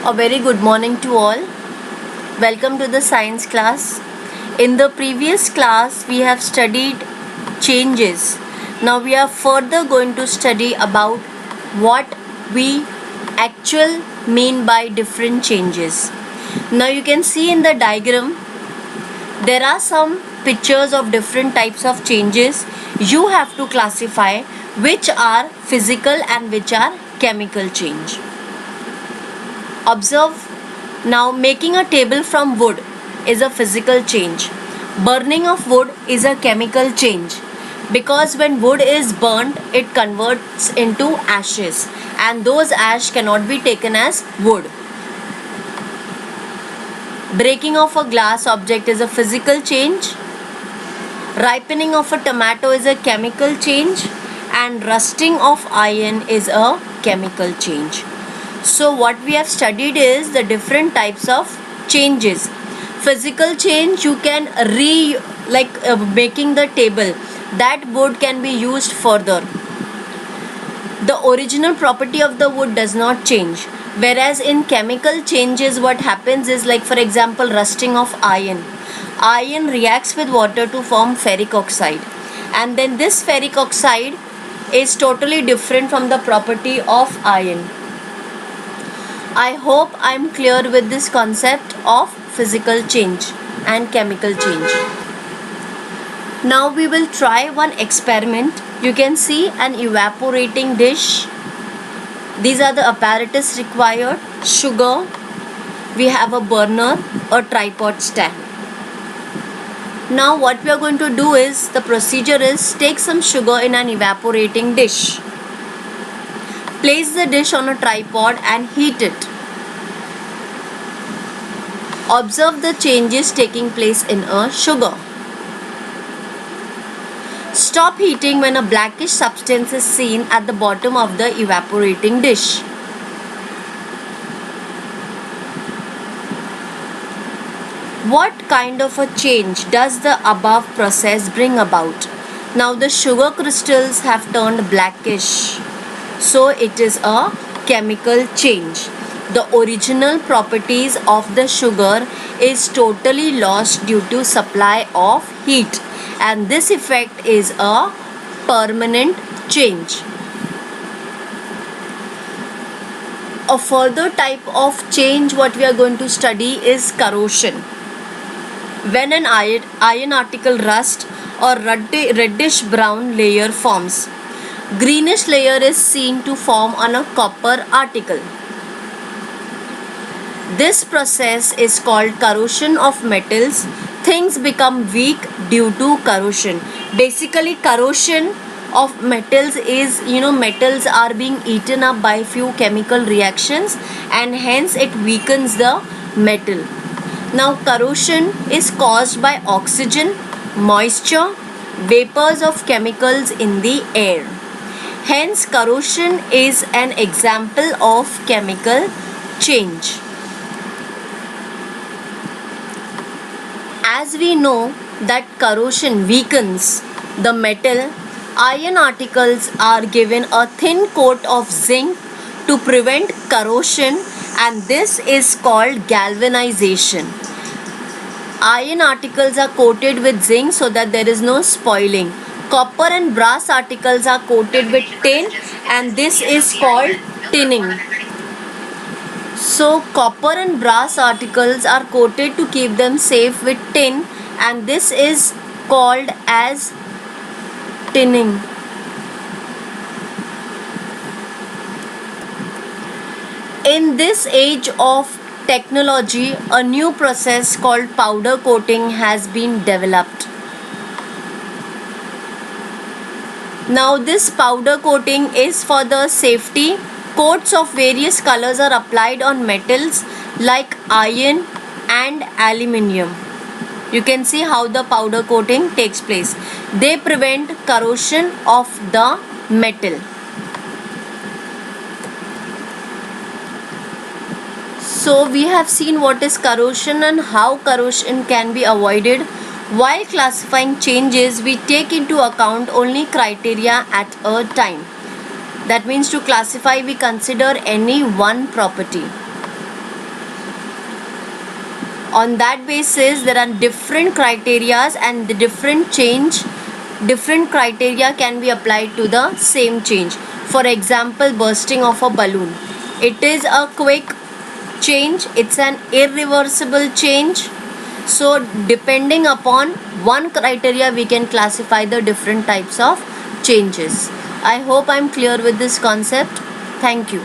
A very good morning to all. Welcome to the science class. In the previous class, we have studied changes. Now we are further going to study about what we actually mean by different changes. Now you can see in the diagram, there are some pictures of different types of changes. You have to classify which are physical and which are chemical change. Observe now, making a table from wood is a physical change. Burning of wood is a chemical change because when wood is burnt, it converts into ashes and those ash cannot be taken as wood. Breaking of a glass object is a physical change. Ripening of a tomato is a chemical change and rusting of iron is a chemical change. So what we have studied is the different types of changes. Physical change, you can making the table, that wood can be used further. The original property of the wood does not change. Whereas in chemical changes, what happens is, like for example, rusting of iron. Iron reacts with water to form ferric oxide, and then this ferric oxide is totally different from the property of iron. I hope I am clear with this concept of physical change and chemical change. Now we will try one experiment. You can see an evaporating dish. These are the apparatus required. Sugar. We have a burner, a tripod stand. Now what we are going to do is, the procedure is, take some sugar in an evaporating dish. Place the dish on a tripod and heat it. Observe the changes taking place in a sugar. Stop heating when a blackish substance is seen at the bottom of the evaporating dish. What kind of a change does the above process bring about? Now the sugar crystals have turned blackish. So it is a chemical change. The original properties of the sugar is totally lost due to supply of heat, and this effect is a permanent change. A further type of change what we are going to study is corrosion. When an iron article rusts or reddish brown layer forms, greenish layer is seen to form on a copper article. This process is called corrosion of metals. Things become weak due to corrosion. Basically, corrosion of metals is, metals are being eaten up by few chemical reactions and hence it weakens the metal. Now, corrosion is caused by oxygen, moisture, vapors of chemicals in the air. Hence, corrosion is an example of chemical change. As we know that corrosion weakens the metal, iron articles are given a thin coat of zinc to prevent corrosion, and this is called galvanization. Iron articles are coated with zinc so that there is no spoiling. Copper and brass articles are coated with tin, and this is called tinning. So copper and brass articles are coated to keep them safe with tin, and this is called as tinning. In this age of technology, a new process called powder coating has been developed. Now this powder coating is for the safety. Coats of various colors are applied on metals like iron and aluminium. You can see how the powder coating takes place. They prevent corrosion of the metal. So we have seen what is corrosion and how corrosion can be avoided. While classifying changes, we take into account only criteria at a time. That means to classify, we consider any one property. On that basis, there are different criterias, and the different criteria can be applied to the same change. For example, bursting of a balloon. It is a quick change, it's an irreversible change. So depending upon one criteria, we can classify the different types of changes. I hope I'm clear with this concept. Thank you.